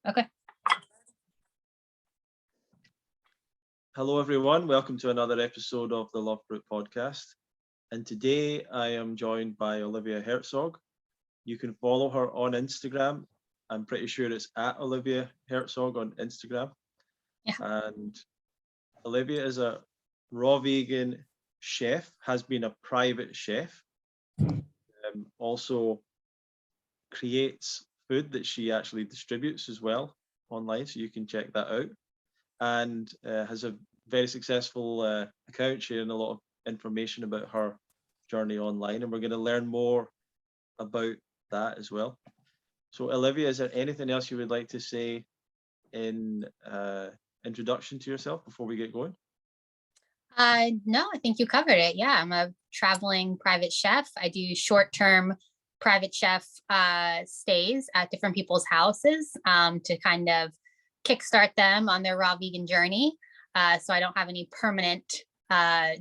Okay. Hello, everyone. Welcome to another episode of the Love Fruit podcast. And today I am joined by Olivia Hertzog. You can follow her on Instagram. I'm pretty sure it's at Olivia Hertzog on Instagram. Yeah. And Olivia is a raw vegan chef, has been a private chef, also creates food that she actually distributes as well online, so you can check that out. And has a very successful account sharing a lot of information about her journey online, and we're going to learn more about that as well. So Olivia, is there anything else you would like to say in introduction to yourself before we get going? No, I think you covered it. Yeah, I'm a traveling private chef. I do short-term private chef stays at different people's houses to kind of kickstart them on their raw vegan journey. So I don't have any permanent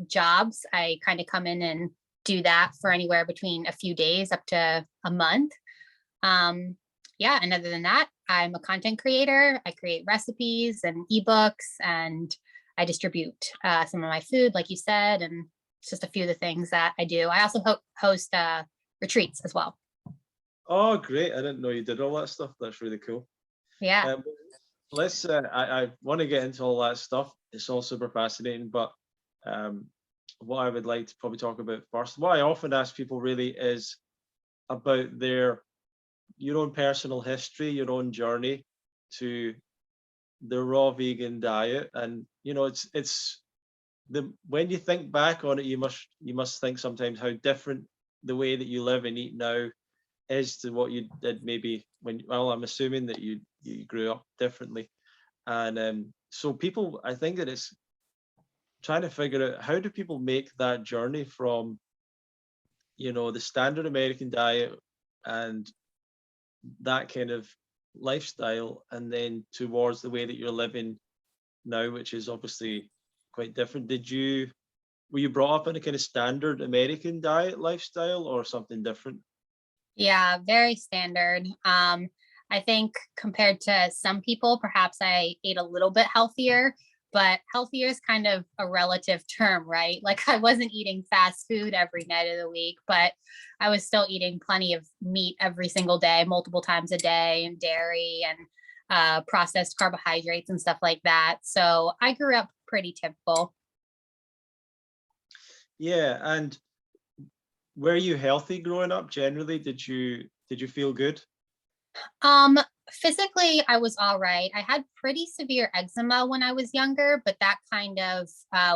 jobs. I kind of come in and do that for anywhere between a few days up to a month. Yeah, and other than that, I'm a content creator. I create recipes and ebooks, and I distribute some of my food, like you said, and it's just a few of the things that I do. I also host retreats as well. Oh, great. I didn't know you did all that stuff. That's really cool. Yeah. Let's I want to get into all that stuff. It's all super fascinating, but what I would like to probably talk about first, what I often ask people really is about your own personal history, your own journey to the raw vegan diet. And it's when you think back on it, you must think sometimes how different the way that you live and eat now is to what you did maybe I'm assuming that you grew up differently. And so people, I think that it's trying to figure out, how do people make that journey from the standard American diet and that kind of lifestyle, and then towards the way that you're living now, which is obviously quite different. Were you brought up in a kind of standard American diet lifestyle or something different? Yeah, very standard. I think compared to some people, perhaps I ate a little bit healthier, but healthier is kind of a relative term, right? Like I wasn't eating fast food every night of the week, but I was still eating plenty of meat every single day, multiple times a day, and dairy and processed carbohydrates and stuff like that. So I grew up pretty typical. Yeah, and were you healthy growing up generally? Did you feel good? Physically, I was all right. I had pretty severe eczema when I was younger, but that kind of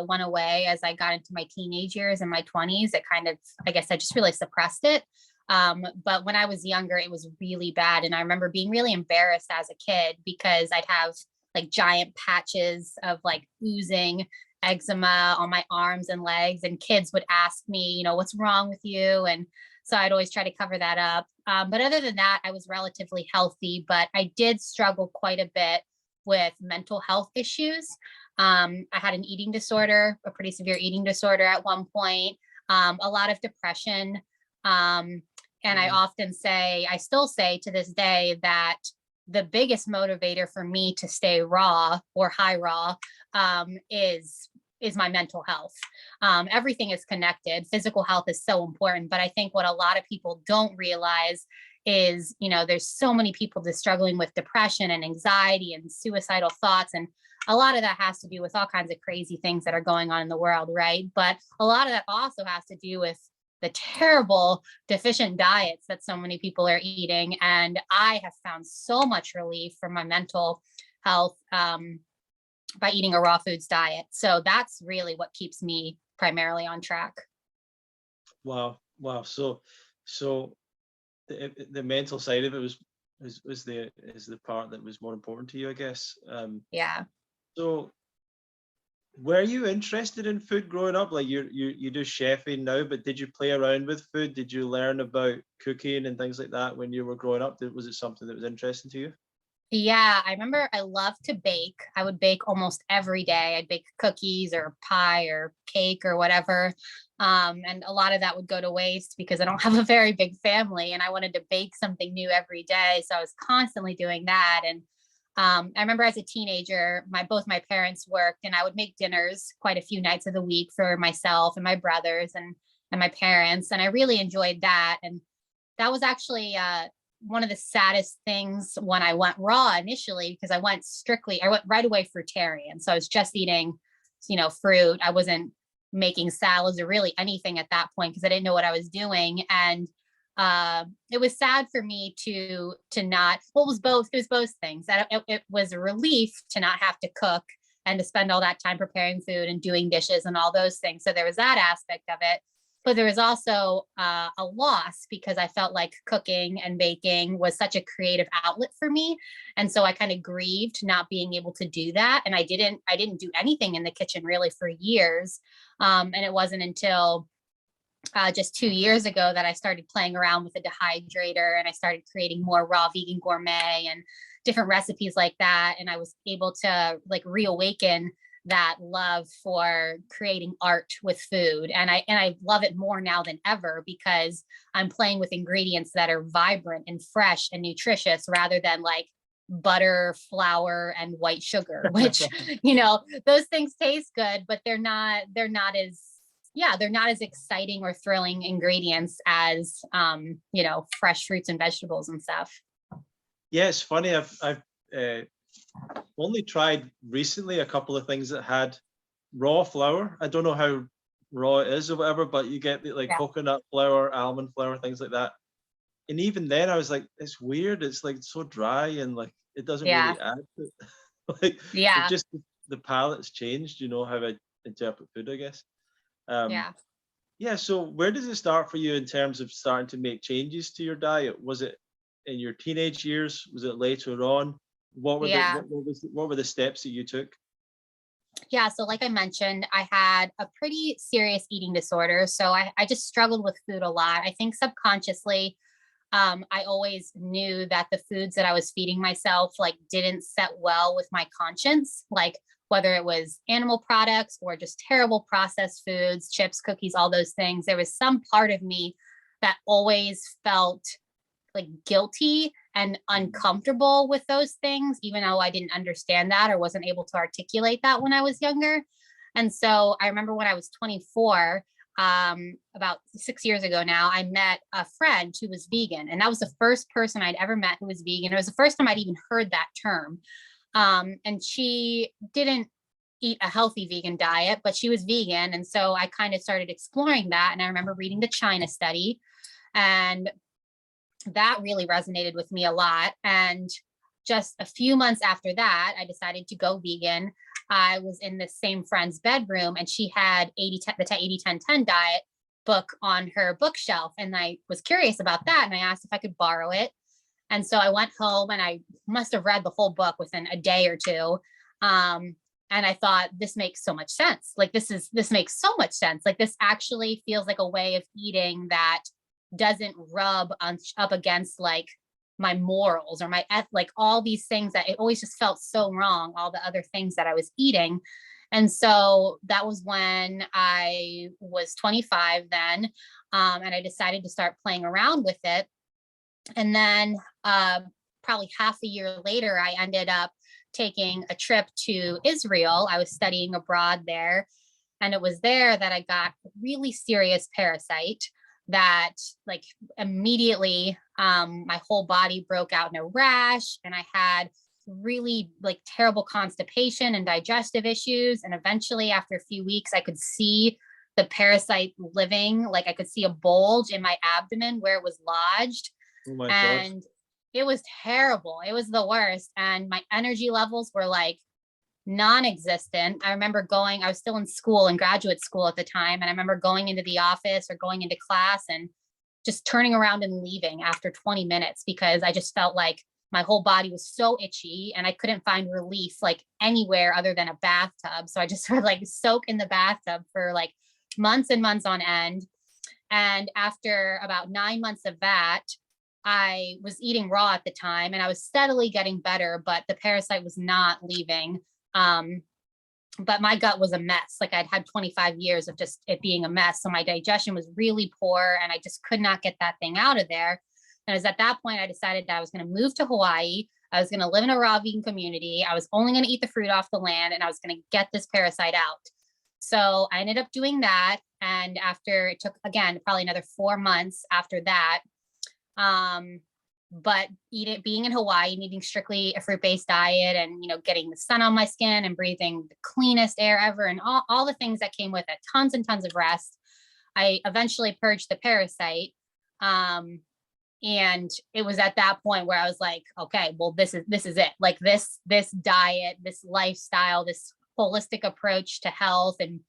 went away as I got into my teenage years and my 20s. It kind of, I guess I just really suppressed it. But when I was younger, it was really bad. And I remember being really embarrassed as a kid because I'd have like giant patches of like oozing eczema on my arms and legs. And kids would ask me, what's wrong with you? And so I'd always try to cover that up. But other than that, I was relatively healthy, but I did struggle quite a bit with mental health issues. I had an eating disorder, a pretty severe eating disorder at one point, a lot of depression. And I still say to this day that the biggest motivator for me to stay raw or high raw is my mental health. Everything is connected. Physical health is so important, but I think what a lot of people don't realize is, there's so many people that's struggling with depression and anxiety and suicidal thoughts. And a lot of that has to do with all kinds of crazy things that are going on in the world, right? But a lot of that also has to do with the terrible deficient diets that so many people are eating. And I have found so much relief from my mental health by eating a raw foods diet. So that's really what keeps me primarily on track. Wow. So the mental side of it was the part that was more important to you, I guess. Yeah. So were you interested in food growing up? Like you do chefing now, but did you play around with food? Did you learn about cooking and things like that when you were growing up? Was it something that was interesting to you? Yeah, I remember I loved to bake. I would bake almost every day. I'd bake cookies or pie or cake or whatever. And a lot of that would go to waste because I don't have a very big family and I wanted to bake something new every day. So I was constantly doing that. And I remember as a teenager, both my parents worked, and I would make dinners quite a few nights of the week for myself and my brothers and my parents. And I really enjoyed that. And that was actually one of the saddest things when I went raw initially, because I went right away fruitarian. So I was just eating, fruit. I wasn't making salads or really anything at that point because I didn't know what I was doing. And it was sad for me to not, well, it was both things. That it was a relief to not have to cook and to spend all that time preparing food and doing dishes and all those things. So there was that aspect of it. But there was also a loss, because I felt like cooking and baking was such a creative outlet for me. And so I kind of grieved not being able to do that. And I didn't do anything in the kitchen really for years. And it wasn't until just 2 years ago that I started playing around with a dehydrator, and I started creating more raw vegan gourmet and different recipes like that. And I was able to reawaken that love for creating art with food. And I love it more now than ever, because I'm playing with ingredients that are vibrant and fresh and nutritious, rather than like butter, flour, and white sugar, which, those things taste good, but they're not as exciting or thrilling ingredients as, fresh fruits and vegetables and stuff. Yeah, it's funny. I've only tried recently a couple of things that had raw flour. I don't know how raw it is or whatever, but you get coconut flour, almond flour, things like that. And even then I was like, it's weird. It's like so dry, and like it doesn't really add to it. It just, the palate's changed, how I interpret food, I guess. So where does it start for you in terms of starting to make changes to your diet? Was it in your teenage years? Was it later on? What were the steps that you took? Yeah, so like I mentioned, I had a pretty serious eating disorder. So I just struggled with food a lot. I think subconsciously, I always knew that the foods that I was feeding myself didn't set well with my conscience, whether it was animal products or just terrible processed foods, chips, cookies, all those things. There was some part of me that always felt guilty and uncomfortable with those things, even though I didn't understand that or wasn't able to articulate that when I was younger. And so I remember when I was 24, about 6 years ago now, I met a friend who was vegan. And that was the first person I'd ever met who was vegan. It was the first time I'd even heard that term. And she didn't eat a healthy vegan diet, but she was vegan. And so I kind of started exploring that. And I remember reading the China study, and that really resonated with me a lot. And just a few months after that, I decided to go vegan. I was in the same friend's bedroom, and she had the 80-10-10 diet book on her bookshelf. And I was curious about that. And I asked if I could borrow it. And so I went home, and I must have read the whole book within a day or two. And I thought, this makes so much sense. This makes so much sense. This actually feels like a way of eating that doesn't rub up against my morals or my all these things that it always just felt so wrong, all the other things that I was eating. And so that was when I was 25 then. And I decided to start playing around with it. And then probably half a year later, I ended up taking a trip to Israel. I was studying abroad there. And it was there that I got a really serious parasite that immediately my whole body broke out in a rash, and I had really terrible constipation and digestive issues. And eventually, after a few weeks, I could see the parasite living, I could see a bulge in my abdomen where it was lodged. Oh my And gosh. It was terrible. It was the worst. And my energy levels were non-existent. I remember I was still in graduate school at the time. And I remember going into the office or going into class and just turning around and leaving after 20 minutes, because I just felt like my whole body was so itchy and I couldn't find relief anywhere other than a bathtub. So I just sort of soak in the bathtub for months and months on end. And after about 9 months of that, I was eating raw at the time, and I was steadily getting better, but the parasite was not leaving. But my gut was a mess. I'd had 25 years of just it being a mess. So my digestion was really poor, and I just could not get that thing out of there. And it was at that point I decided that I was going to move to Hawaii. I was going to live in a raw vegan community. I was only going to eat the fruit off the land, and I was going to get this parasite out. So I ended up doing that. And after, it took, again, probably another 4 months after that. But being in Hawaii and eating strictly a fruit-based diet, and, getting the sun on my skin and breathing the cleanest air ever, and all the things that came with it, tons and tons of rest, I eventually purged the parasite. And it was at that point where I was like, okay, well, this is it. Like this diet, this lifestyle, this holistic approach to health, and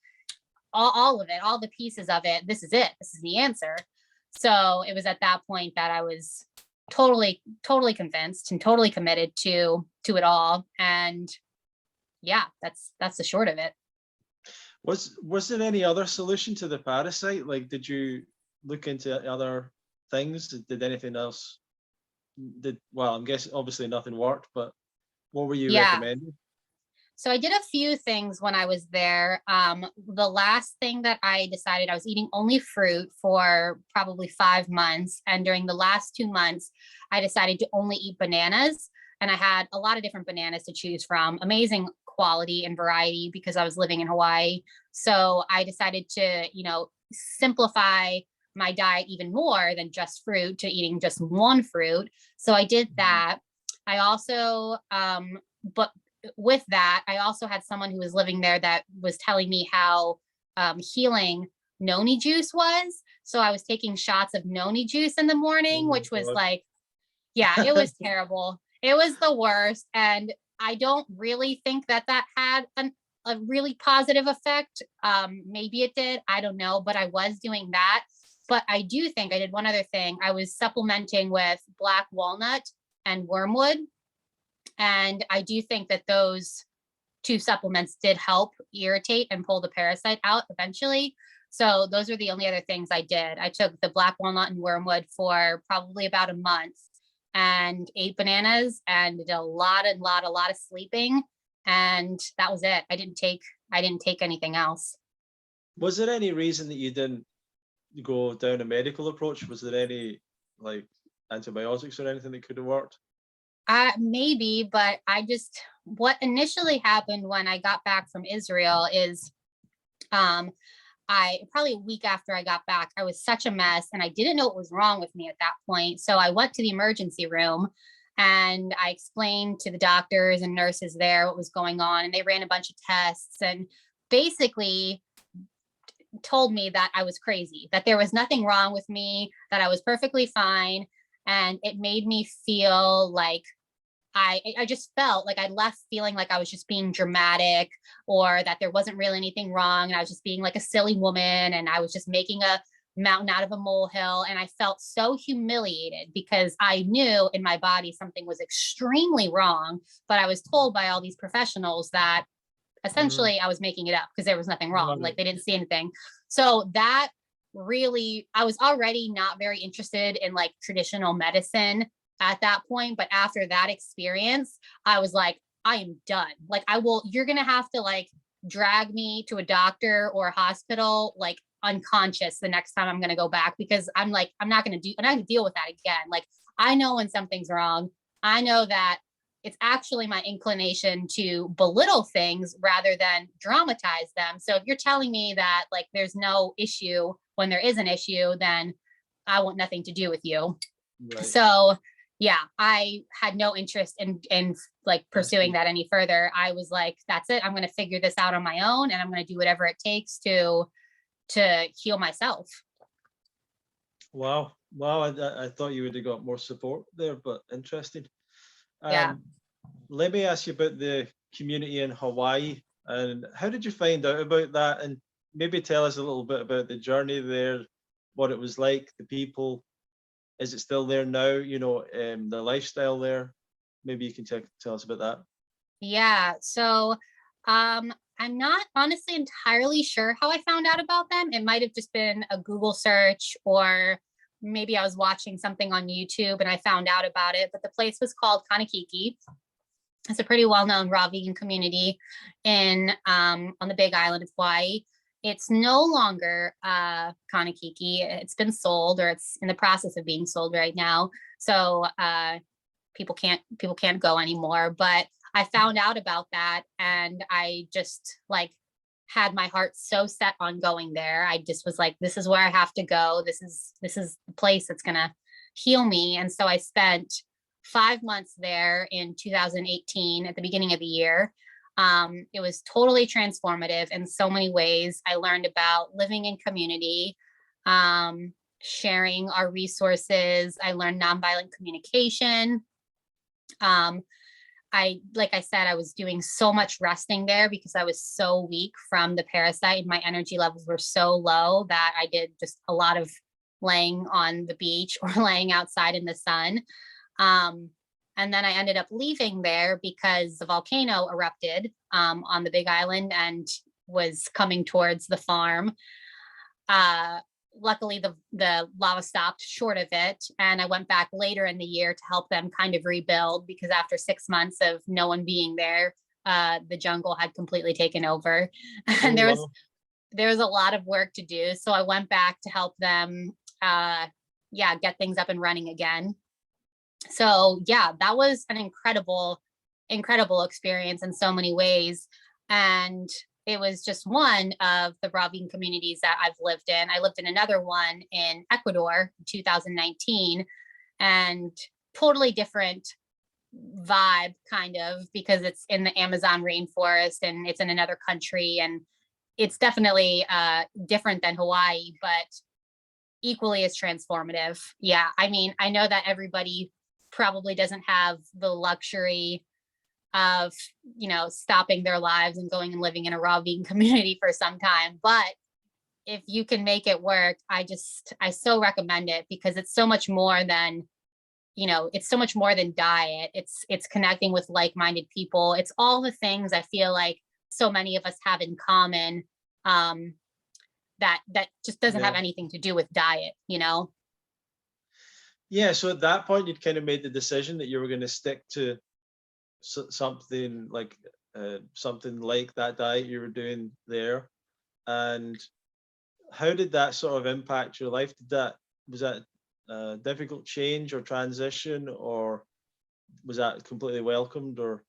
all of it, all the pieces of it. This is it. This is the answer. So it was at that point that I was totally convinced and totally committed to it all. And yeah, that's the short of it. Was there any other solution to the parasite? Like, did you look into other things? Did anything else? Well, I'm guessing obviously nothing worked, but what were you recommending? So I did a few things when I was there. The last thing that I decided, I was eating only fruit for probably 5 months. And during the last 2 months, I decided to only eat bananas. And I had a lot of different bananas to choose from, amazing quality and variety, because I was living in Hawaii. So I decided to, simplify my diet even more than just fruit, to eating just one fruit. So I did that. I also, but with that, I also had someone who was living there that was telling me how healing noni juice was. So I was taking shots of noni juice in the morning, which was like, yeah, it was terrible. It was the worst. And I don't really think that had a really positive effect. Maybe it did. I don't know. But I was doing that. But I do think I did one other thing. I was supplementing with black walnut and wormwood. And I do think that those 2 supplements did help irritate and pull the parasite out eventually. So those are the only other things I did. I took the black walnut and wormwood for probably about a month, and ate bananas, and did a lot of sleeping. And that was it. I didn't take anything else. Was there any reason that you didn't go down a medical approach? Was there any like antibiotics or anything that could have worked? Maybe, but what initially happened when I got back from Israel is, I probably a week after I got back, I was such a mess, and I didn't know what was wrong with me at that point. So I went to the emergency room, and I explained to the doctors and nurses there what was going on, and they ran a bunch of tests and basically told me that I was crazy, that there was nothing wrong with me, that I was perfectly fine. And it made me feel like I just felt like I left feeling like I was just being dramatic, or that there wasn't really anything wrong, and I was just being like a silly woman, and I was just making a mountain out of a molehill. And I felt so humiliated because I knew in my body something was extremely wrong, but I was told by all these professionals that essentially I was making it up because there was nothing wrong. Like they didn't see anything. So that really, I was already not very interested in like traditional medicine at that point. But after that experience, I was like, I am done. Like you're going to have to like drag me to a doctor or a hospital, like unconscious the next time I'm going to go back, because I'm not going to deal with that again. Like I know when something's wrong. I know that it's actually my inclination to belittle things rather than dramatize them. So if you're telling me that like there's no issue when there is an issue, then I want nothing to do with you. Right. So yeah, I had no interest in like pursuing that any further. I was like, that's it. I'm going to figure this out on my own, and I'm going to do whatever it takes to heal myself. Wow. I thought you would have got more support there, but interesting. Yeah. Let me ask you about the community in Hawaii, and how did you find out about that? And maybe tell us a little bit about the journey there, what it was like, the people. Is it still there now? The lifestyle there. Maybe you can tell us about that. Yeah. So I'm not honestly entirely sure how I found out about them. It might have just been a Google search, or maybe I was watching something on YouTube and I found out about it. But the place was called Kanakiki. It's a pretty well-known raw vegan community on the Big Island of Hawaii. It's no longer Kanakiki. It's been sold, or it's in the process of being sold right now. So people can't go anymore. But I found out about that, and I just like had my heart so set on going there. I just was like, this is where I have to go. This is the place that's gonna heal me. And so I spent 5 months there in 2018 at the beginning of the year. It was totally transformative in so many ways. I learned about living in community, sharing our resources. I learned nonviolent communication. Like I said, I was doing so much resting there because I was so weak from the parasite, and my energy levels were so low that I did just a lot of laying on the beach or laying outside in the sun. And then I ended up leaving there because the volcano erupted on the Big Island and was coming towards the farm. Luckily, the lava stopped short of it, and I went back later in the year to help them kind of rebuild, because after 6 months of no one being there, the jungle had completely taken over, and there was a lot of work to do. So I went back to help them, get things up and running again. So yeah, that was an incredible experience in so many ways. And it was just one of the raw vegan communities that I've lived in. I lived in another one in Ecuador in 2019, and totally different vibe, kind of, because it's in the Amazon rainforest and it's in another country, and it's definitely different than Hawaii, but equally as transformative. Yeah, I mean, I know that everybody probably doesn't have the luxury of, stopping their lives and going and living in a raw vegan community for some time. But if you can make it work, I so recommend it, because it's so much more than, it's so much more than diet. It's connecting with like-minded people. It's all the things I feel like so many of us have in common, that just doesn't have anything to do with diet. Yeah, so at that point, you'd kind of made the decision that you were going to stick to something like that diet you were doing there. And how did that sort of impact your life? Was that a difficult change or transition, or was that completely welcomed, or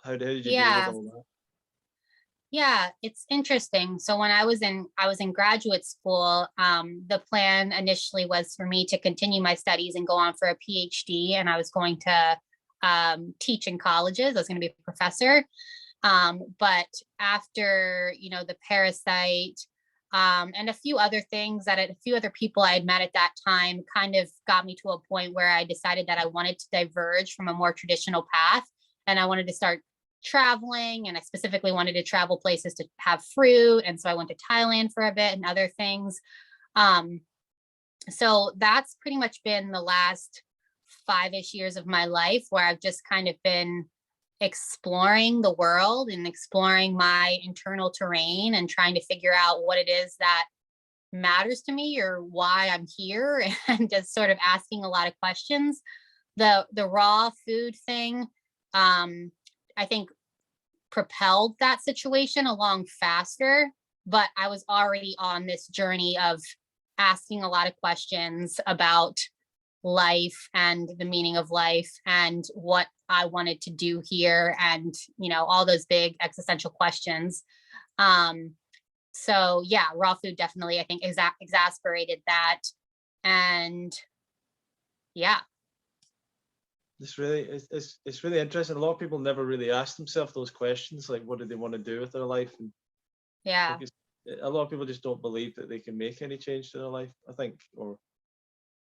how did you deal with Yeah. all that? Yeah, it's interesting. So when I was in graduate school, the plan initially was for me to continue my studies and go on for a PhD, and I was going to teach in colleges. I was going to be a professor. But after, the parasite, and a few other things that a few other people I had met at that time kind of got me to a point where I decided that I wanted to diverge from a more traditional path, and I wanted to start traveling, and I specifically wanted to travel places to have fruit. And so I went to Thailand for a bit and other things. So that's pretty much been the last 5-ish years of my life, where I've just kind of been exploring the world and exploring my internal terrain and trying to figure out what it is that matters to me or why I'm here, and just sort of asking a lot of questions. The raw food thing, I think, propelled that situation along faster, but I was already on this journey of asking a lot of questions about life and the meaning of life and what I wanted to do here, and all those big existential questions. So yeah, raw food definitely, I think, exasperated that. And yeah. It's really interesting. A lot of people never really ask themselves those questions, like what do they want to do with their life? And Yeah. a lot of people just don't believe that they can make any change to their life, I think, or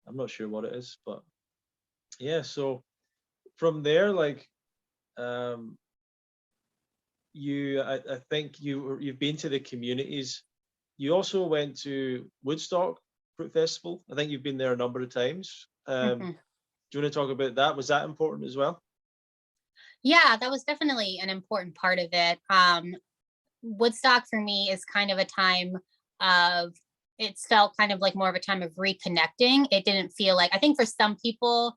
I'm not sure what it is, but yeah. So from there, like, I think you've been to the communities. You also went to Woodstock Fruit Festival. I think you've been there a number of times. Mhm. Do you want to talk about that? Was that important as well? Yeah, that was definitely an important part of it. Woodstock for me is kind of a time of, it felt kind of like more of a time of reconnecting. It didn't feel like, I think for some people,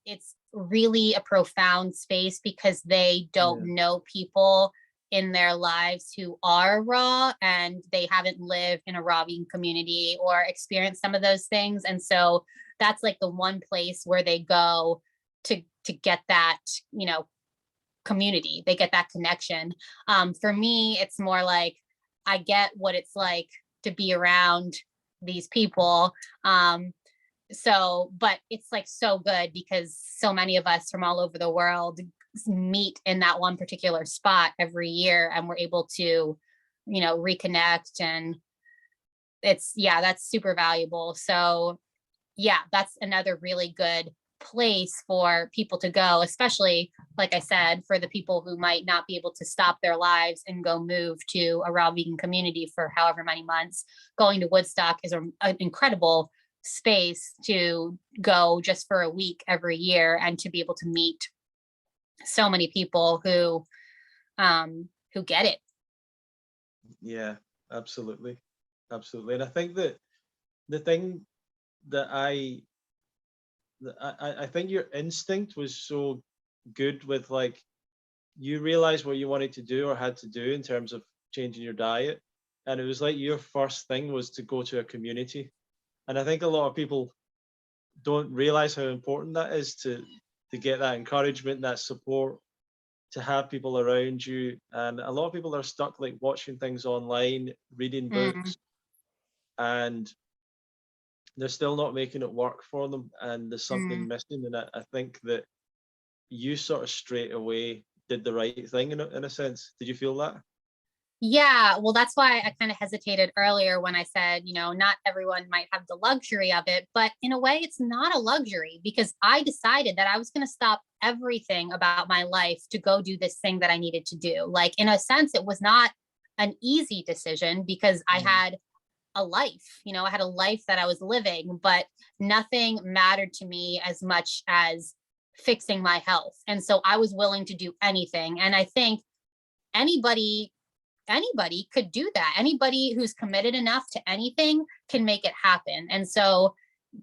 it's really a profound space because they don't know people in their lives who are raw, and they haven't lived in a raw vegan community or experienced some of those things. And so that's like the one place where they go to get that, you know, community. They get that connection. For me, it's more like I get what it's like to be around these people. But it's like so good because so many of us from all over the world meet in that one particular spot every year, and we're able to, you know, reconnect. And that's super valuable. So yeah, that's another really good place for people to go, especially, like I said, for the people who might not be able to stop their lives and go move to a raw vegan community for however many months. Going to Woodstock is an incredible space to go just for a week every year, and to be able to meet so many people who get it. Yeah, absolutely. Absolutely. And I think that the thing that I think your instinct was so good with, like, you realized what you wanted to do or had to do in terms of changing your diet. And it was like your first thing was to go to a community. And I think a lot of people don't realize how important that is to get that encouragement, that support, to have people around you. And a lot of people are stuck like watching things online, reading Mm, books, and they're still not making it work for them. And there's something mm. missing. And I think that you sort of straight away did the right thing in a sense. Did you feel that? Yeah, well, that's why I kind of hesitated earlier when I said, you know, not everyone might have the luxury of it, but in a way, it's not a luxury because I decided that I was going to stop everything about my life to go do this thing that I needed to do. Like, in a sense, it was not an easy decision because I Mm, had a life, you know, I had a life that I was living, but nothing mattered to me as much as fixing my health. And so I was willing to do anything. And I think anybody anybody could do that. Anybody who's committed enough to anything can make it happen. And so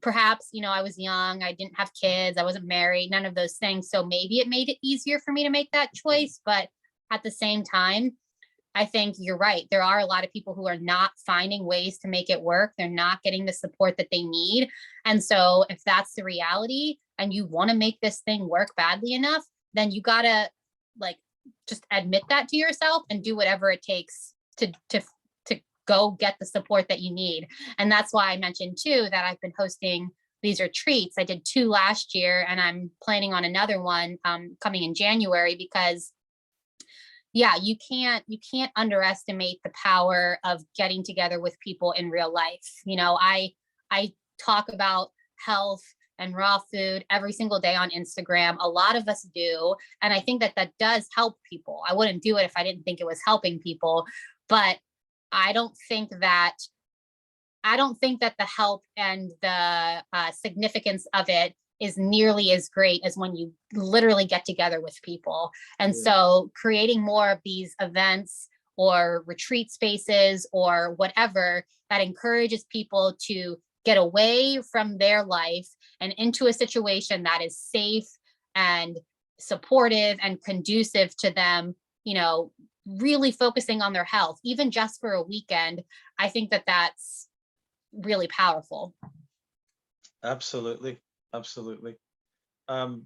perhaps, you know, I was young, I didn't have kids, I wasn't married, none of those things. So maybe it made it easier for me to make that choice. But at the same time, I think you're right. There are a lot of people who are not finding ways to make it work. They're not getting the support that they need. And so if that's the reality and you want to make this thing work badly enough, then you got to, like, just admit that to yourself and do whatever it takes to go get the support that you need. And that's why I mentioned too that I've been hosting these retreats. I did 2 last year, and I'm planning on another one coming in January, because yeah, you can't underestimate the power of getting together with people in real life. You know, I talk about health and raw food every single day on Instagram. A lot of us do, and I think that that does help people. I wouldn't do it if I didn't think it was helping people, but I don't think that I don't think that the help and the significance of it is nearly as great as when you literally get together with people. And yeah. so creating more of these events or retreat spaces or whatever that encourages people to get away from their life and into a situation that is safe and supportive and conducive to them, you know, really focusing on their health, even just for a weekend. I think that that's really powerful. Absolutely. Absolutely. Um,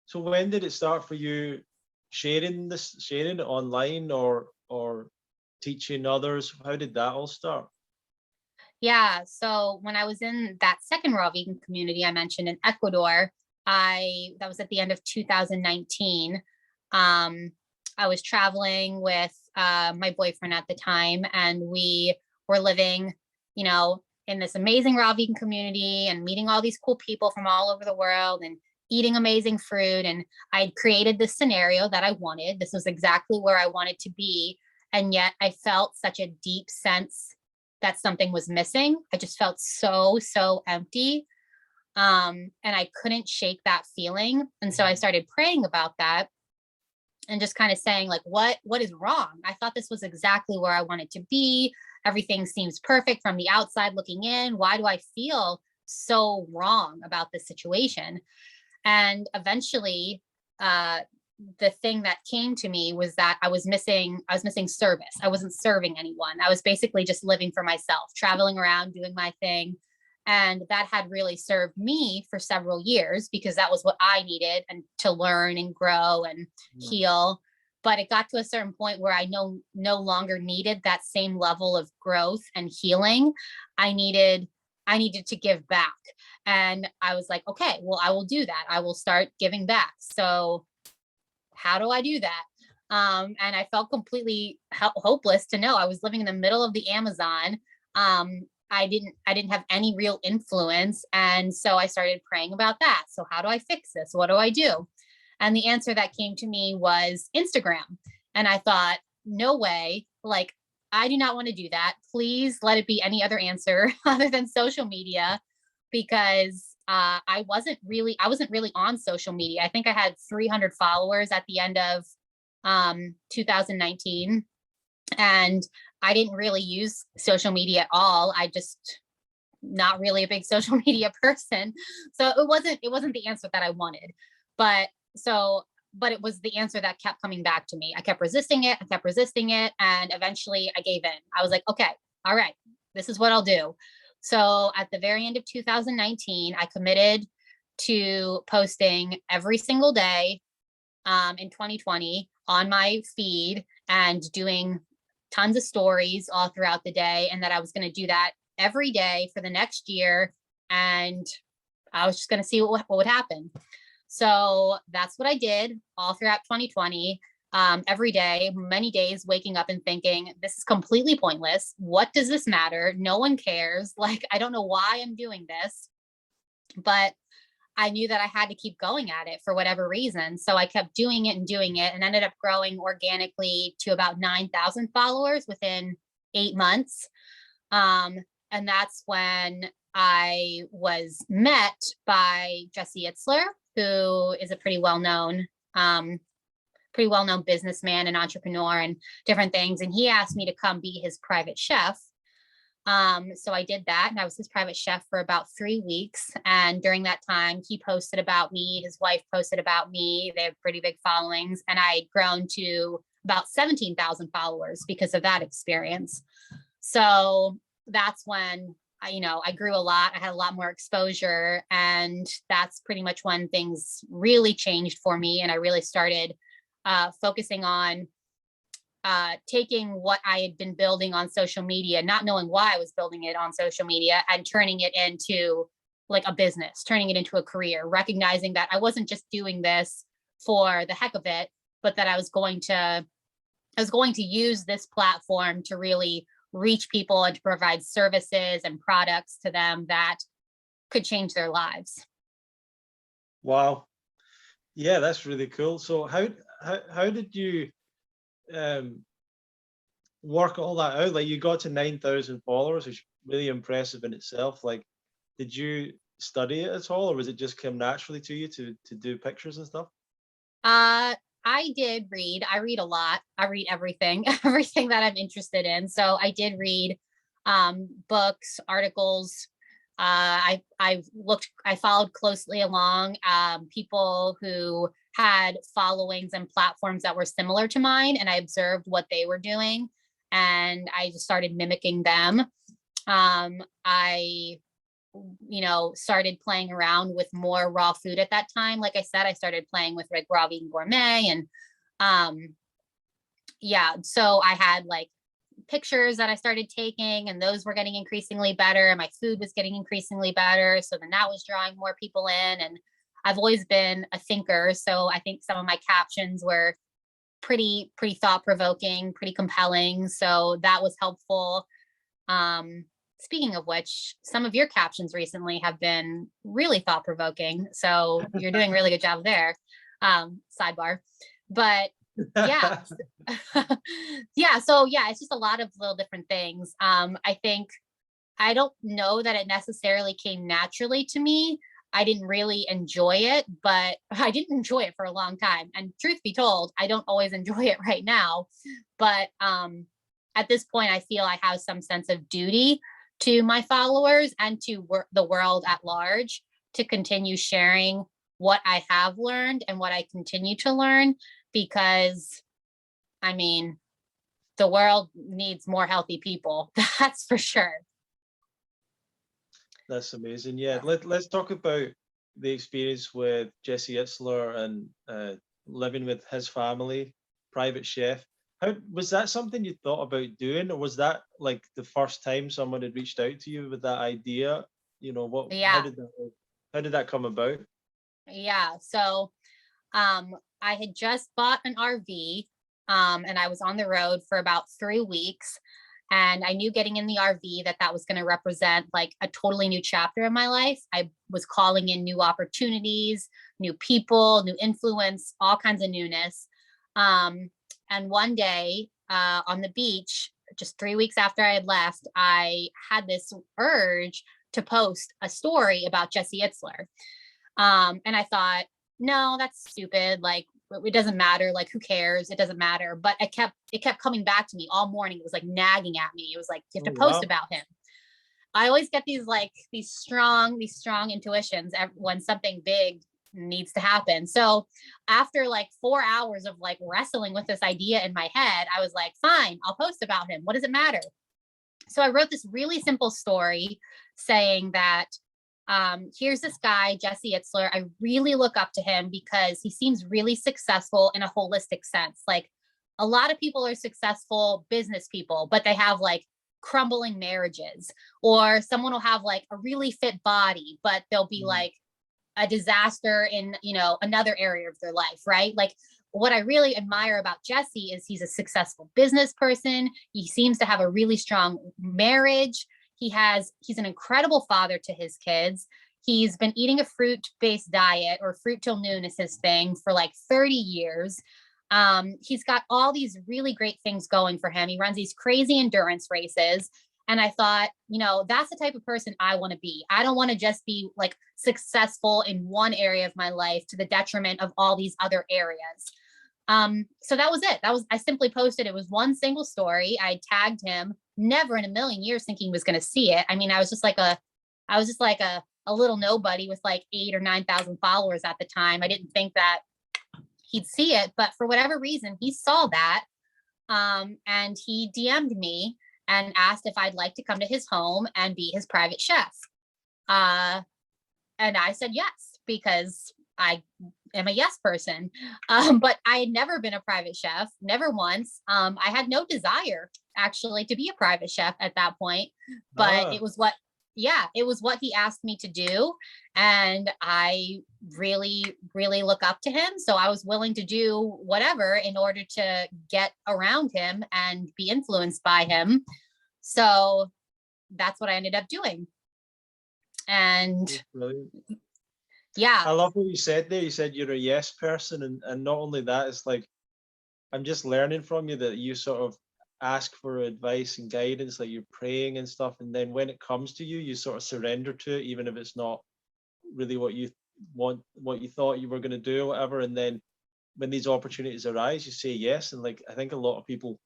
so when did it start for you sharing it online or teaching others? How did that all start? Yeah. So when I was in that second raw vegan community I mentioned in Ecuador, that was at the end of 2019. Um, I was traveling with my boyfriend at the time, and we were living, you know, in this amazing raw vegan community and meeting all these cool people from all over the world and eating amazing fruit. And I created this scenario that I wanted. This was exactly where I wanted to be. And yet I felt such a deep sense that something was missing. I just felt so empty. And I couldn't shake that feeling. And so I Mhm. started praying about that and just kind of saying, like, what is wrong? I thought this was exactly where I wanted to be. Everything seems perfect from the outside looking in. Why do I feel so wrong about this situation? And eventually, uh, the thing that came to me was that I was missing service. I wasn't serving anyone. I was basically just living for myself, traveling around, doing my thing, And that had really served me for several years because that was what I needed and to learn and grow and heal. But it got to a certain point where I no longer needed that same level of growth and healing. I needed to give back. And I was like, okay, well, I will do that. I will start giving back. So how do I do that? And I felt completely hopeless to know I was living in the middle of the Amazon. I didn't have any real influence. And so I started praying about that. So how do I fix this? What do I do? And the answer that came to me was Instagram. And I thought, no way, like, I do not want to do that. Please let it be any other answer other than social media, because I wasn't really on social media. I think I had 300 followers at the end of 2019. And I didn't really use social media at all. I just not really a big social media person. So it wasn't the answer that I wanted. But it was the answer that kept coming back to me. I kept resisting it. And eventually I gave in. I was like, okay, all right, this is what I'll do. So at the very end of 2019, I committed to posting every single day in 2020 on my feed and doing tons of stories all throughout the day. And that I was going to do that every day for the next year. And I was just going to see what would happen. So that's what I did all throughout 2020. Every day, many days, waking up and thinking, this is completely pointless. What does this matter? No one cares. Like, I don't know why I'm doing this, but I knew that I had to keep going at it for whatever reason. So I kept doing it and ended up growing organically to about 9,000 followers within 8 months. And that's when I was met by Jesse Itzler, who is a pretty well-known businessman and entrepreneur and different things. And he asked me to come be his private chef. So I did that, and I was his private chef for about 3 weeks. And during that time, he posted about me. His wife posted about me. They have pretty big followings, and I had grown to about 17,000 followers because of that experience. So that's when I grew a lot. I had a lot more exposure, and that's pretty much when things really changed for me. And I really started focusing on taking what I had been building on social media, not knowing why I was building it on social media, and turning it into like a business, turning it into a career, recognizing that I wasn't just doing this for the heck of it, but that I was going to use this platform to really reach people and to provide services and products to them that could change their lives. Wow. Yeah, that's really cool. So how did you work all that out? Like, you got to 9,000 followers, which is really impressive in itself. Like, did you study it at all, or was it just come naturally to you to do pictures and stuff? I did read. I read a lot. I read everything, everything that I'm interested in. So I did read books, articles. I followed closely along people who had followings and platforms that were similar to mine, and I observed what they were doing, and I just started mimicking them. I started playing around with more raw food at that time. Like I said, I started playing with like raw vegan gourmet, and so I had like pictures that I started taking, and those were getting increasingly better, and my food was getting increasingly better. So then that was drawing more people in, and I've always been a thinker. So I think some of my captions were pretty thought-provoking, pretty compelling. So that was helpful. Speaking of which, some of your captions recently have been really thought-provoking. So you're doing a really good job there. Sidebar. But yeah. So it's just a lot of little different things. I think, I don't know that it necessarily came naturally to me. I didn't really enjoy it, but I didn't enjoy it for a long time. And truth be told, I don't always enjoy it right now. But at this point, I feel I have some sense of duty to my followers and to the world at large to continue sharing what I have learned and what I continue to learn, because I mean, the world needs more healthy people. That's for sure. That's amazing. Yeah, let's talk about the experience with Jesse Itzler and living with his family, private chef. How was that something you thought about doing, or was that like the first time someone had reached out to you with that idea? You know, what? Yeah. How did that come about? Yeah. So I had just bought an RV, and I was on the road for about 3 weeks. And I knew getting in the RV that was going to represent like a totally new chapter in my life. I was calling in new opportunities, new people, new influence, all kinds of newness. And one day on the beach, just 3 weeks after I had left, I had this urge to post a story about Jesse Itzler. And I thought, no, that's stupid. Like, it doesn't matter. Like, who cares? It doesn't matter. But it kept coming back to me all morning. It was like nagging at me. It was like, you have Oh to post wow! about him. I always get these strong intuitions when something big needs to happen. So after like 4 hours of like wrestling with this idea in my head, I was like, fine, I'll post about him. What does it matter? So I wrote this really simple story saying that here's this guy, Jesse Itzler. I really look up to him because he seems really successful in a holistic sense. Like, a lot of people are successful business people, but they have like crumbling marriages, or someone will have like a really fit body, but they'll be Mm. like a disaster in, another area of their life, right? Like, what I really admire about Jesse is he's a successful business person. He seems to have a really strong marriage. He's an incredible father to his kids. He's been eating a fruit-based diet, or fruit till noon is his thing, for like 30 years. He's got all these really great things going for him. He runs these crazy endurance races. And I thought, that's the type of person I want to be. I don't want to just be like successful in one area of my life to the detriment of all these other areas. So that was it. I simply posted. It was one single story. I tagged him, never in a million years thinking he was going to see it. I mean, I was just like a little nobody with like 8 or 9,000 followers at the time. I didn't think that he'd see it, but for whatever reason, he saw that. And he DM'd me and asked if I'd like to come to his home and be his private chef. Uh, and I said yes, because I am a yes person. But I had never been a private chef, never once. I had no desire actually to be a private chef at that point, but Ah, it was what he asked me to do. And I really, really look up to him. So I was willing to do whatever in order to get around him and be influenced by him. So that's what I ended up doing. And that's brilliant. yeah, I love what you said there. You said you're a yes person, and not only that, it's like I'm just learning from you that you sort of ask for advice and guidance, like you're praying and stuff, and then when it comes to you, you sort of surrender to it, even if it's not really what you want, what you thought you were going to do, or whatever. And then when these opportunities arise, you say yes. And like I think a lot of people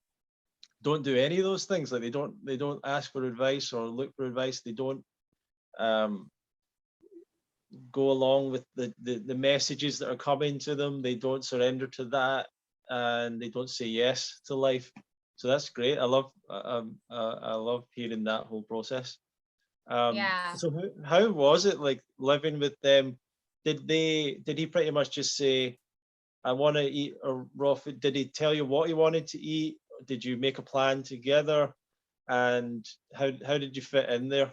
don't do any of those things. Like they don't ask for advice or look for advice. They don't um, go along with the messages that are coming to them. They don't surrender to that, and they don't say yes to life. So that's great. I love hearing that whole process. yeah. So how was it like living with them? Did he pretty much just say, I want to eat a raw food? Did he tell you what he wanted to eat? Did you make a plan together? And how did you fit in there?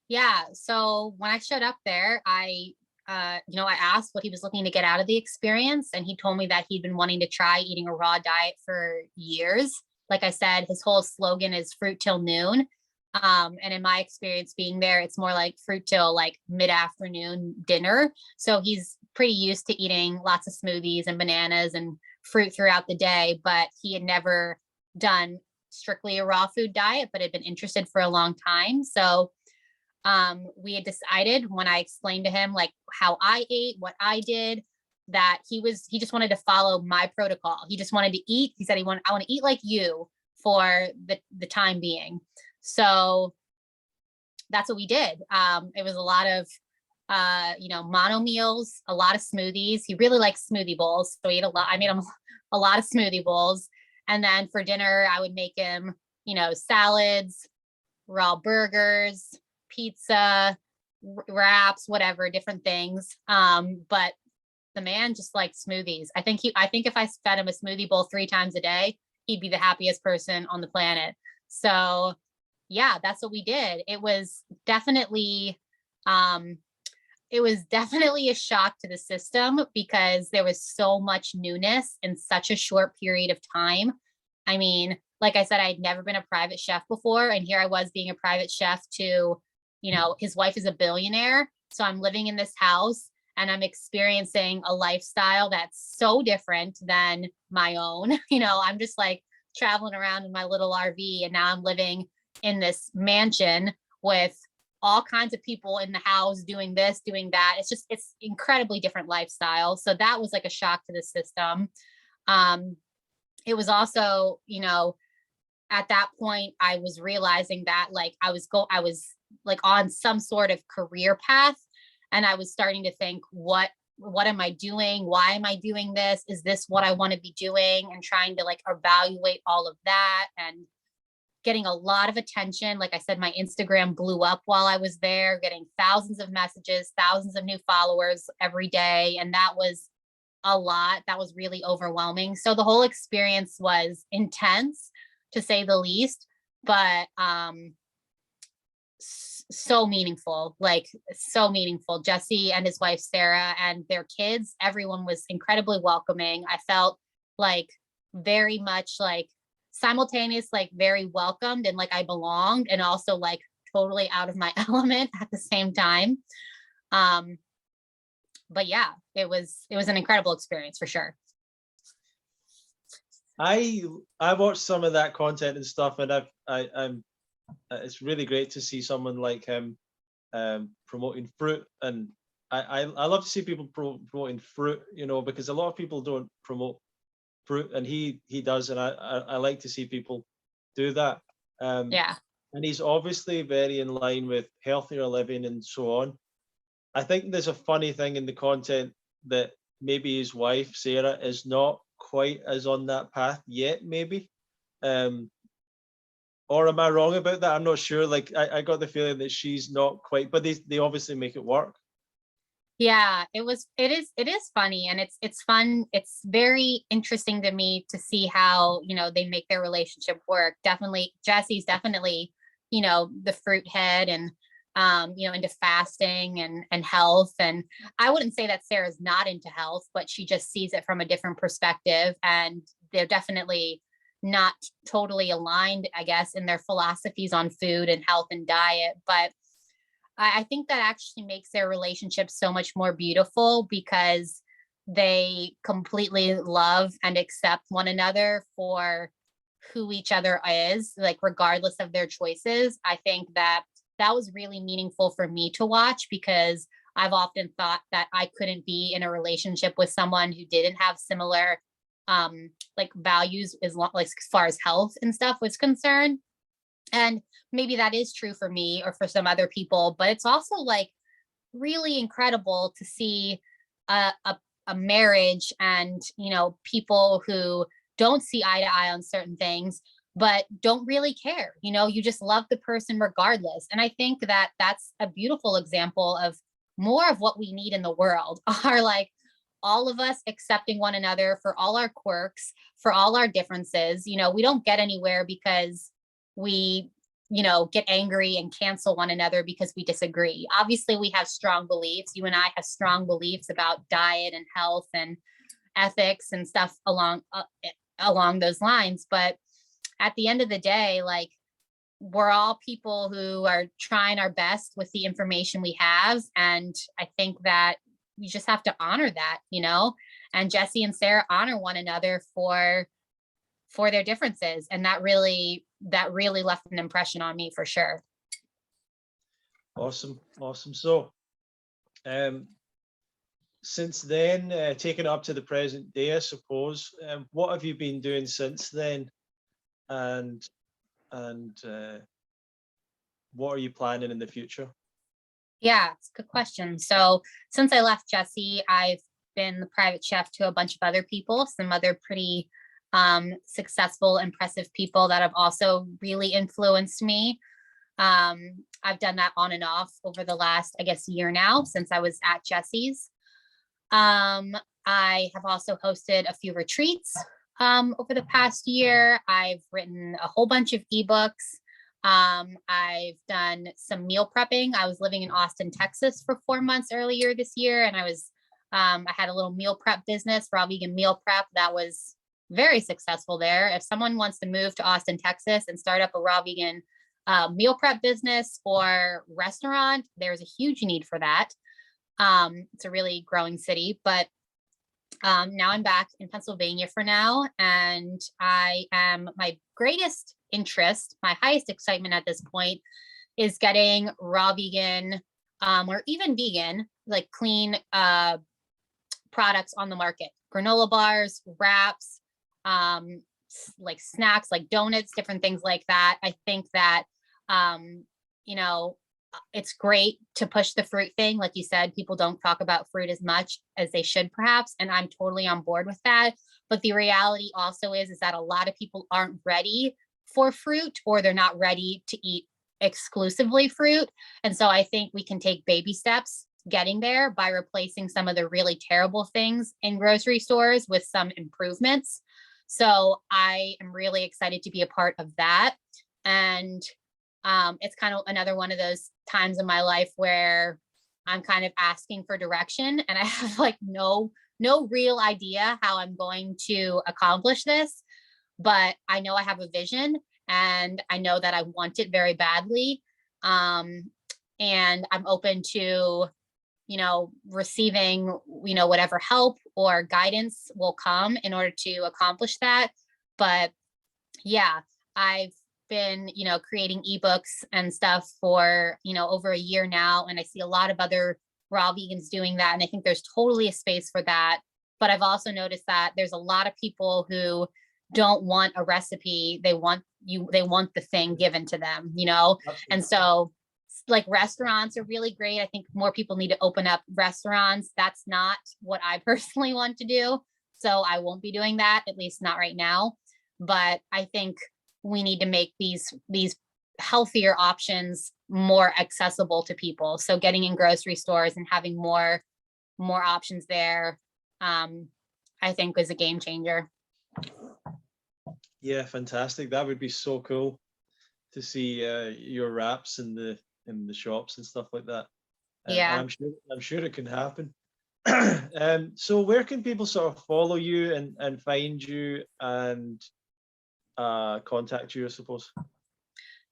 Yeah. So when I showed up there, I asked what he was looking to get out of the experience. And he told me that he'd been wanting to try eating a raw diet for years. Like I said, his whole slogan is fruit till noon. And in my experience being there, it's more like fruit till like mid-afternoon dinner. So he's pretty used to eating lots of smoothies and bananas and fruit throughout the day, but he had never done strictly a raw food diet, but had been interested for a long time. So we had decided, when I explained to him like how I ate, what I did, that he just wanted to follow my protocol. He just wanted to eat. He said I want to eat like you for the time being. So that's what we did. It was a lot of mono meals, a lot of smoothies. He really likes smoothie bowls, so he ate a lot. I made him a lot of smoothie bowls, and then for dinner I would make him, salads, raw burgers, pizza, wraps, whatever, different things. But the man just liked smoothies. I think if I fed him a smoothie bowl 3 times a day, he'd be the happiest person on the planet. So yeah, that's what we did. It was definitely a shock to the system because there was so much newness in such a short period of time. I mean, like I said, I'd never been a private chef before. And here I was being a private chef to, his wife is a billionaire. So I'm living in this house and I'm experiencing a lifestyle that's so different than my own. I'm just like traveling around in my little RV, and now I'm living in this mansion with all kinds of people in the house doing this, doing that. It's incredibly different lifestyle. So that was like a shock to the system. It was also, at that point I was realizing that like I was like on some sort of career path, and I was starting to think, what am I doing? Why am I doing this? Is this what I want to be doing? And trying to like evaluate all of that, and getting a lot of attention. Like I said, my Instagram blew up while I was there, getting thousands of messages, thousands of new followers every day. And that was a lot. That was really overwhelming. So the whole experience was intense, to say the least, but so meaningful, like so meaningful. Jesse and his wife, Sarah, and their kids, everyone was incredibly welcoming. I felt like very much like simultaneous, like very welcomed and like I belonged, and also like totally out of my element at the same time. But yeah, it was an incredible experience for sure. I watched some of that content and stuff, and I'm it's really great to see someone like him promoting fruit, and I love to see people promoting fruit, because a lot of people don't promote fruit, and he does, and I like to see people do that. Yeah. And he's obviously very in line with healthier living and so on. I think there's a funny thing in the content that maybe his wife Sarah is not quite as on that path yet, maybe. Or am I wrong about that? I'm not sure. Like I got the feeling that she's not quite, but they obviously make it work. Yeah, it is funny, and it's fun. It's very interesting to me to see how, they make their relationship work. Definitely Jesse's definitely, the fruit head, and into fasting and health. And I wouldn't say that Sarah's not into health, but she just sees it from a different perspective, and they're definitely not totally aligned, I guess, in their philosophies on food and health and diet. But I think that actually makes their relationship so much more beautiful, because they completely love and accept one another for who each other is, like regardless of their choices. I think that was really meaningful for me to watch, because I've often thought that I couldn't be in a relationship with someone who didn't have similar like values, as far as health and stuff was concerned. And maybe that is true for me or for some other people, but it's also like really incredible to see a marriage and, people who don't see eye to eye on certain things, but don't really care. You just love the person regardless. And I think that that's a beautiful example of more of what we need in the world, are like all of us accepting one another for all our quirks, for all our differences. We don't get anywhere because we, get angry and cancel one another because we disagree. Obviously, we have strong beliefs. You and I have strong beliefs about diet and health and ethics and stuff along those lines. But at the end of the day, like, we're all people who are trying our best with the information we have. And I think that we just have to honor that, and Jesse and Sarah honor one another for their differences. And that really left an impression on me for sure. Awesome. So, since then, taking it up to the present day, I suppose, what have you been doing since then? And what are you planning in the future? Yeah, it's a good question. So since I left Jesse, I've been the private chef to a bunch of other people, some other pretty successful, impressive people that have also really influenced me. I've done that on and off over the last, I guess, year now since I was at Jesse's. I have also hosted a few retreats over the past year. I've written a whole bunch of ebooks. I've done some meal prepping. I was living in Austin, Texas for 4 months earlier this year, and I had a little meal prep business, raw vegan meal prep, that was very successful there. If someone wants to move to Austin, Texas and start up a raw vegan meal prep business or restaurant, there's a huge need for that. It's a really growing city, but now I'm back in Pennsylvania for now, and my greatest interest, my highest excitement at this point is getting raw vegan or even vegan, like clean products on the market. Granola bars, wraps, like snacks, like donuts, different things like that. I think that, it's great to push the fruit thing. Like you said, people don't talk about fruit as much as they should perhaps, and I'm totally on board with that. But the reality also is that a lot of people aren't ready for fruit, or they're not ready to eat exclusively fruit. And so I think we can take baby steps getting there by replacing some of the really terrible things in grocery stores with some improvements. So I am really excited to be a part of that. And it's kind of another one of those times in my life where I'm kind of asking for direction, and I have like no real idea how I'm going to accomplish this, but I know I have a vision, and I know that I want it very badly. And I'm open to, receiving, whatever help or guidance will come in order to accomplish that. But yeah, I've been, creating ebooks and stuff for, over a year now. And I see a lot of other raw vegans doing that. And I think there's totally a space for that. But I've also noticed that there's a lot of people who don't want a recipe. They want the thing given to them, And so like restaurants are really great. I think more people need to open up restaurants. That's not what I personally want to do. So I won't be doing that, at least not right now. But I think we need to make these healthier options more accessible to people. So getting in grocery stores and having more options there, I think is a game changer. Yeah, fantastic. That would be so cool to see your wraps in the shops and stuff like that. Yeah. I'm sure it can happen. So where can people sort of follow you and find you and contact you, I suppose?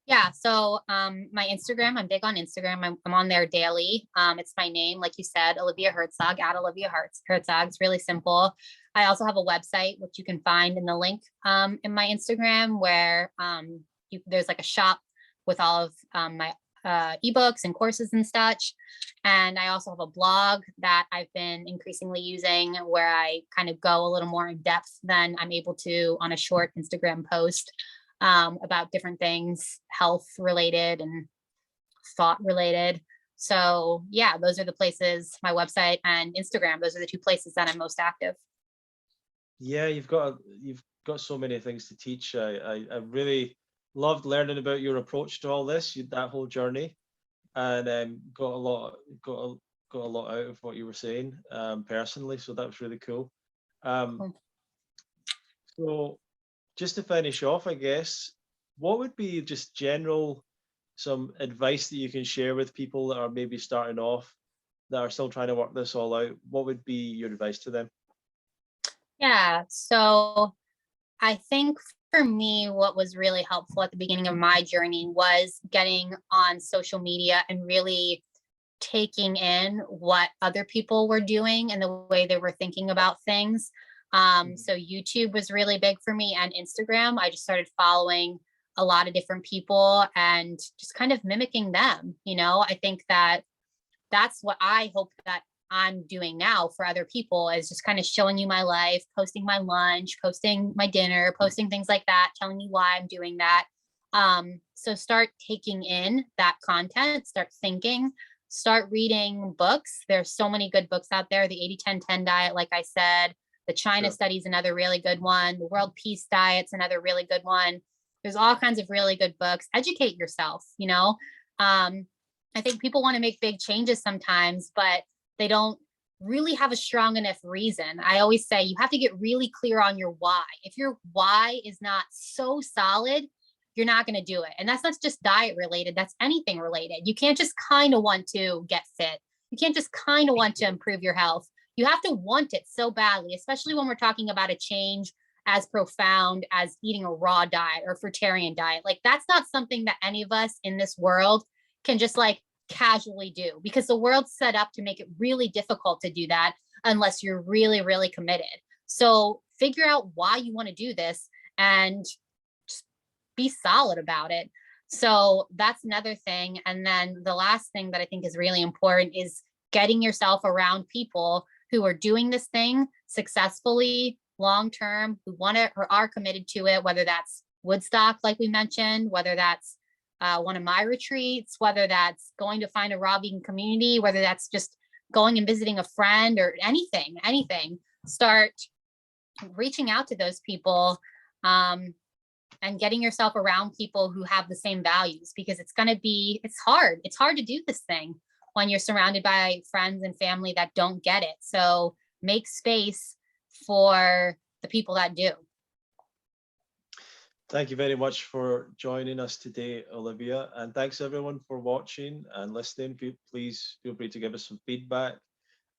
Yeah. So my Instagram, I'm big on Instagram. I'm on there daily. It's my name, like you said, Olivia Hertzog, at Olivia Hertzog. It's really simple. I also have a website, which you can find in the link in my Instagram, where there's like a shop with all of my ebooks and courses and such. And I also have a blog that I've been increasingly using, where I kind of go a little more in depth than I'm able to on a short Instagram post about different things, health related and thought related. So yeah, those are the places, my website and Instagram, those are the two places that I'm most active. Yeah, you've got so many things to teach. I really loved learning about your approach to all this, that whole journey, and got a lot out of what you were saying personally. So that was really cool. So just to finish off, I guess, what would be just general some advice that you can share with people that are maybe starting off, that are still trying to work this all out? What would be your advice to them? Yeah. So I think for me, what was really helpful at the beginning of my journey was getting on social media and really taking in what other people were doing and the way they were thinking about things. So YouTube was really big for me, and Instagram. I just started following a lot of different people and just kind of mimicking them. I think that that's what I hope that I'm doing now for other people, is just kind of showing you my life, posting my lunch, posting my dinner, posting things like that, telling you why I'm doing that. So start taking in that content, start thinking, start reading books. There's so many good books out there. The 80-10-10 diet, like I said, the China study is another really good one. The World Peace Diet's another really good one. There's all kinds of really good books. Educate yourself, you know. I think people want to make big changes sometimes, but they don't really have a strong enough reason. I always say you have to get really clear on your why. If your why is not so solid, you're not going to do it. And that's not just diet related, that's anything related. You can't just kind of want to get fit. You can't just kind of want to improve your health. You have to want it so badly, especially when we're talking about a change as profound as eating a raw diet or fruitarian diet. Like that's not something that any of us in this world can just like casually do, because the world's set up to make it really difficult to do that unless you're really, really committed. So figure out why you want to do this and just be solid about it. So that's another thing. And then the last thing that I think is really important is getting yourself around people who are doing this thing successfully, long term, who want it or are committed to it, whether that's Woodstock, like we mentioned, whether that's one of my retreats, whether that's going to find a raw vegan community, whether that's just going and visiting a friend or anything. Start reaching out to those people and getting yourself around people who have the same values, because it's hard. It's hard to do this thing when you're surrounded by friends and family that don't get it. So make space for the people that do. Thank you very much for joining us today, Olivia. And thanks everyone for watching and listening. Please feel free to give us some feedback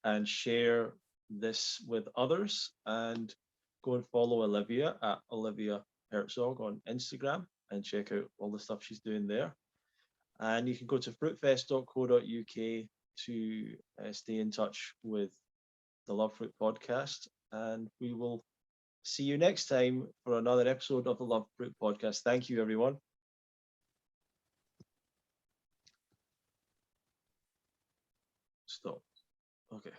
and share this with others. And go and follow Olivia at Olivia Hertzog on Instagram and check out all the stuff she's doing there. And you can go to fruitfest.co.uk to stay in touch with the Love Fruit podcast. And we will see you next time for another episode of the Love Fruit podcast. Thank you, everyone. Stop. Okay.